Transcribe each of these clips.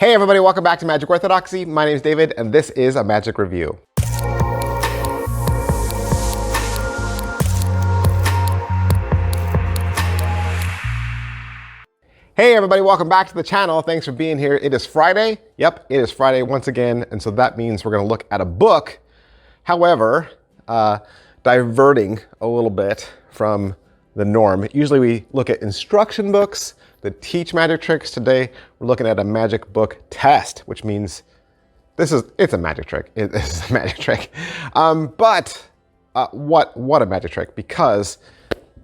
Hey everybody, welcome back to Magic Orthodoxy. My name is David, and this is a magic review. Hey everybody, welcome back to the channel. Thanks for being here. It is Friday. Yep, it is Friday once again, and so that means we're going to look at a book. However, diverting a little bit from the norm. Usually we look at instruction books that teach magic tricks. Today we're looking at a magic book test, which means it's a magic trick. It is a magic trick. But what a magic trick, because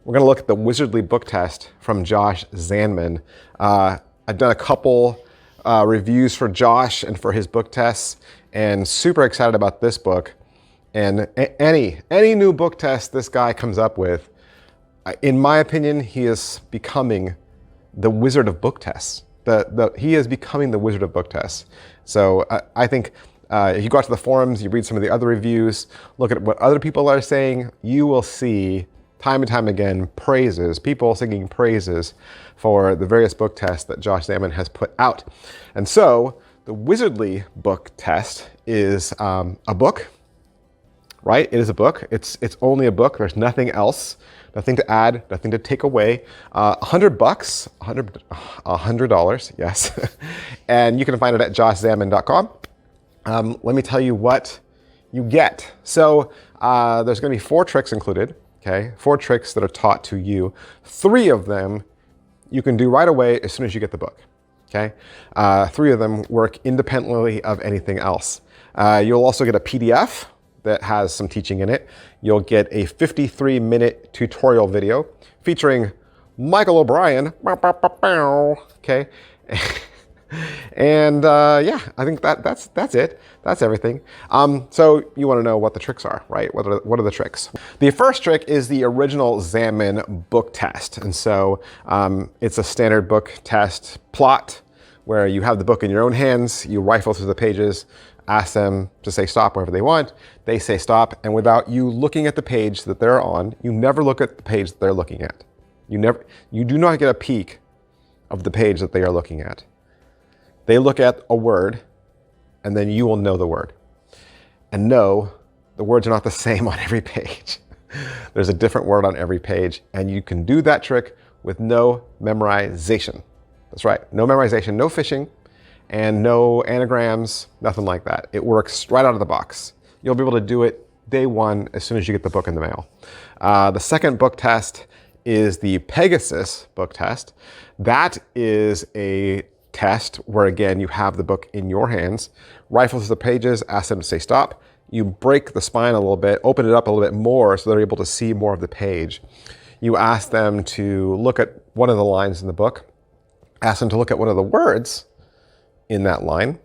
we're going to look at the Wizardly book test from Josh Zandman. I've done a couple reviews for Josh and for his book tests, and super excited about this book. And any new book test this guy comes up with, in my opinion, he is becoming the wizard of book tests. He is becoming the wizard of book tests. So I think if you go out to the forums, you read some of the other reviews, look at what other people are saying, you will see time and time again praises, people singing praises for the various book tests that Josh Zandman has put out. And so the Wizardly book test is a book, right? It is a book. It's only a book. There's nothing else. Nothing to add, nothing to take away. $100, $100, yes. And you can find it at joshzandman.com. Let me tell you what you get. So there's going to be 4 tricks included. Okay, 4 tricks that are taught to you. 3 of them you can do right away as soon as you get the book. Okay, 3 of them work independently of anything else. You'll also get a PDF that has some teaching in it. You'll get a 53-minute tutorial video featuring Michael O'Brien. Okay, and yeah, I think that's it. That's everything. So you want to know what the tricks are, right? What are the tricks? The first trick is the original Zandman book test, and so it's a standard book test plot where you have the book in your own hands. You rifle through the pages, ask them to say stop wherever they want. They say stop, and without you looking at the page that they're on, you never look at the page that they're looking at. You do not get a peek of the page that they are looking at. They look at a word, and then you will know the word. And no, the words are not the same on every page. There's a different word on every page, and you can do that trick with no memorization. That's right, no memorization, no fishing, and no anagrams, nothing like that. It works right out of the box. You'll be able to do it day one as soon as you get the book in the mail. The second book test is the Pegasus book test. That is a test where, again, you have the book in your hands, rifle through the pages, ask them to say stop. You break the spine a little bit, open it up a little bit more so they're able to see more of the page. You ask them to look at one of the lines in the book, ask them to look at one of the words in that line,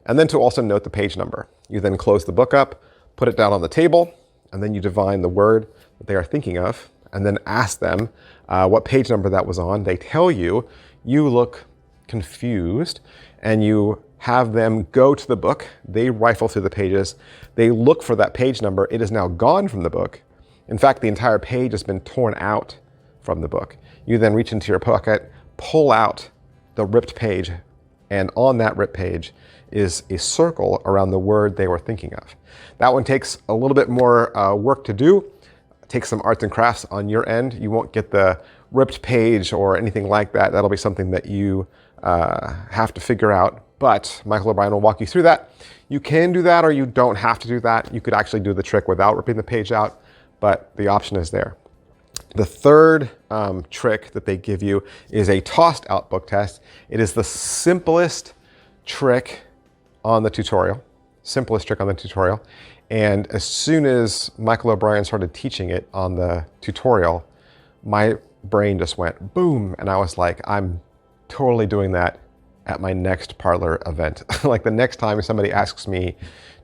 and then to also note the page number. You then close the book up, put it down on the table, and then you divine the word that they are thinking of, and then ask them what page number that was on. They tell you, you look confused, and you have them go to the book. They rifle through the pages. They look for that page number. It is now gone from the book. In fact, the entire page has been torn out from the book. You then reach into your pocket, pull out the ripped page, and on that ripped page is a circle around the word they were thinking of. That one takes a little bit more work to do. It takes some arts and crafts on your end. You won't get the ripped page or anything like that. That'll be something that you have to figure out, but Michael O'Brien will walk you through that. You can do that, or you don't have to do that. You could actually do the trick without ripping the page out, but the option is there. The third trick that they give you is a tossed out book test. It is the simplest trick on the tutorial. And as soon as Michael O'Brien started teaching it on the tutorial, my brain just went boom, and I was like, I'm totally doing that at my next parlor event. Like the next time somebody asks me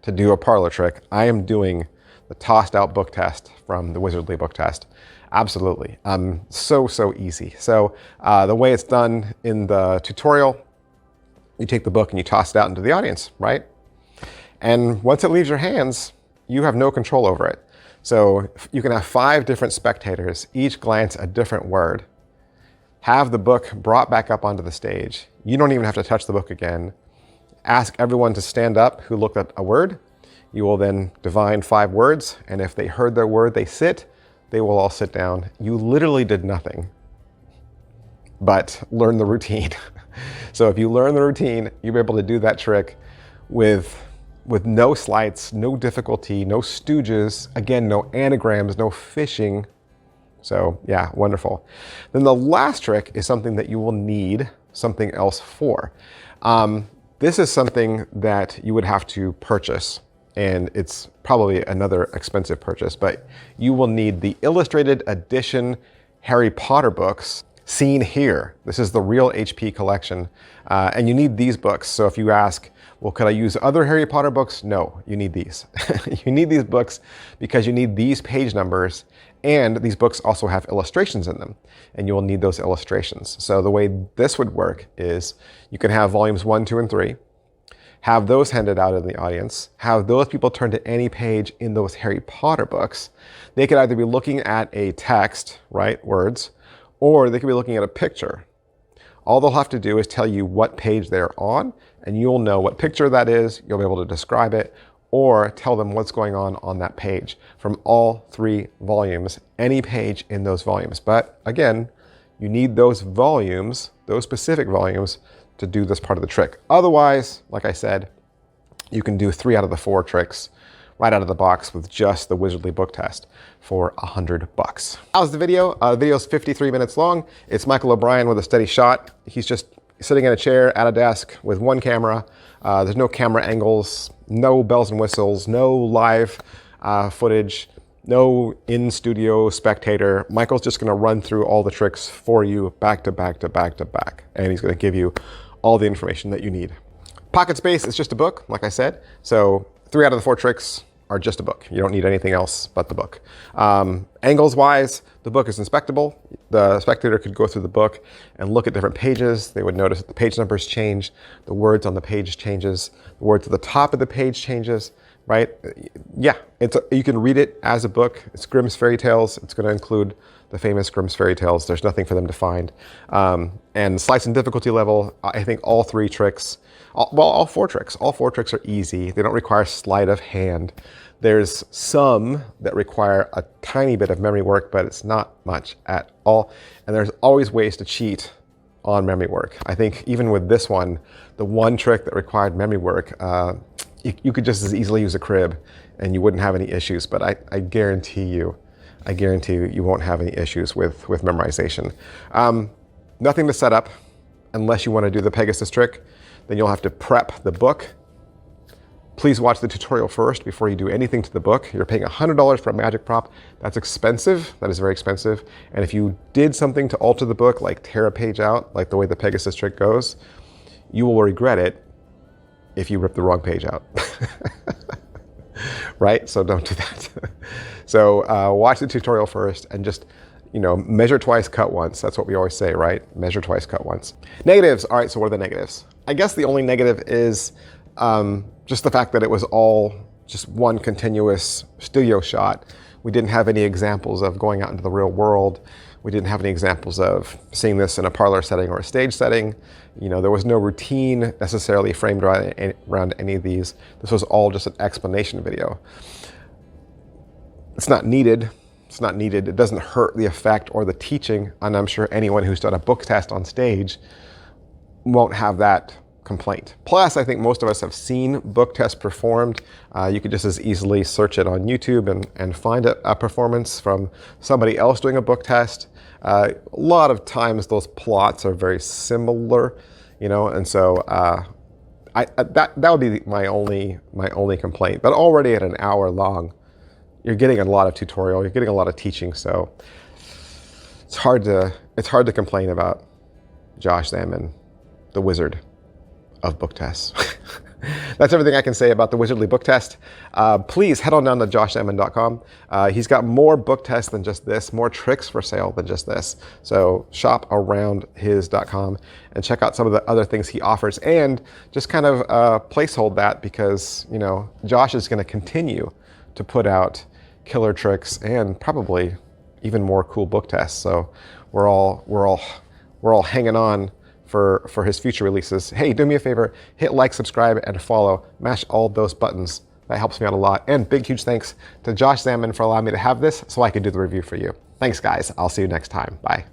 to do a parlor trick, I am doing the tossed out book test from the Wizardly book test. Absolutely. So easy. So the way it's done in the tutorial, you take the book and you toss it out into the audience, right? And once it leaves your hands, you have no control over it. So you can have 5 different spectators, each glance a different word, have the book brought back up onto the stage. You don't even have to touch the book again. ask everyone to stand up who looked at a word. You will then divine 5 words, and if they heard their word, they sit, they will all sit down. You literally did nothing but learn the routine. So if you learn the routine, you'll be able to do that trick with no sleights, no difficulty, no stooges, again, no anagrams, no fishing. So yeah, wonderful. Then the last trick is something that you will need something else for. This is something that you would have to purchase, and it's probably another expensive purchase, but you will need the illustrated edition Harry Potter books seen here. This is the real HP collection, and you need these books. So if you ask, well, could I use other Harry Potter books? No, you need these. You need these books because you need these page numbers, and these books also have illustrations in them, and you will need those illustrations. So the way this would work is you can have volumes 1, 2, and 3, have those handed out in the audience, have those people turn to any page in those Harry Potter books. They could either be looking at a text, right, words, or they could be looking at a picture. All they'll have to do is tell you what page they're on, and you'll know what picture that is. You'll be able to describe it, or tell them what's going on that page from all 3 volumes, any page in those volumes. But again, you need those volumes, those specific volumes, to do this part of the trick. Otherwise, like I said, you can do 3 out of the 4 tricks right out of the box with just the Wizardly book test for $100. How's the video? The video's 53 minutes long. It's Michael O'Brien with a steady shot. He's just sitting in a chair at a desk with one camera. There's no camera angles, no bells and whistles, no live footage, no in-studio spectator. Michael's just gonna run through all the tricks for you back to back to back to back. And he's gonna give you all the information that you need. Pocket Space is just a book, like I said. So 3 out of the 4 tricks are just a book. You don't need anything else but the book. Angles-wise, the book is inspectable. The spectator could go through the book and look at different pages. They would notice that the page numbers change, the words on the page changes, the words at the top of the page changes, right? Yeah, you can read it as a book. It's Grimm's Fairy Tales. It's going to include the famous Grimm's Fairy Tales. There's nothing for them to find. And slice and difficulty level, I think all 3 tricks, all 4 tricks are easy. They don't require sleight of hand. There's some that require a tiny bit of memory work, but it's not much at all. And there's always ways to cheat on memory work. I think even with this one, the one trick that required memory work, you could just as easily use a crib and you wouldn't have any issues. But I guarantee you won't have any issues with memorization. Nothing to set up unless you want to do the Pegasus trick. Then you'll have to prep the book. Please watch the tutorial first before you do anything to the book. You're paying $100 for a magic prop. That's expensive. That is very expensive. And if you did something to alter the book, like tear a page out, like the way the Pegasus trick goes, you will regret it if you rip the wrong page out. Right? So don't do that. So watch the tutorial first and just, measure twice, cut once. That's what we always say, right? Measure twice, cut once. Negatives. All right, so what are the negatives? I guess the only negative is just the fact that it was all just one continuous studio shot. We didn't have any examples of going out into the real world. We didn't have any examples of seeing this in a parlor setting or a stage setting. There was no routine necessarily framed around any of these. This was all just an explanation video. It's not needed. It's not needed. It doesn't hurt the effect or the teaching. And I'm sure anyone who's done a book test on stage won't have that complaint. Plus, I think most of us have seen book tests performed. You could just as easily search it on YouTube and find a performance from somebody else doing a book test. A lot of times those plots are very similar, and so that would be my only complaint. But already at an hour long, you're getting a lot of tutorial, you're getting a lot of teaching, so it's hard to complain about Josh Zandman, the wizard of book tests. That's everything I can say about the Wizardly book test. Please head on down to joshzandman.com. He's got more book tests than just this, more tricks for sale than just this. So shop around his.com and check out some of the other things he offers, and just kind of placehold that because Josh is going to continue to put out killer tricks and probably even more cool book tests. So we're all hanging on for his future releases. Hey, do me a favor, hit like, subscribe, and follow. Mash all those buttons. That helps me out a lot. And big, huge thanks to Josh Zandman for allowing me to have this so I could do the review for you. Thanks, guys. I'll see you next time. Bye.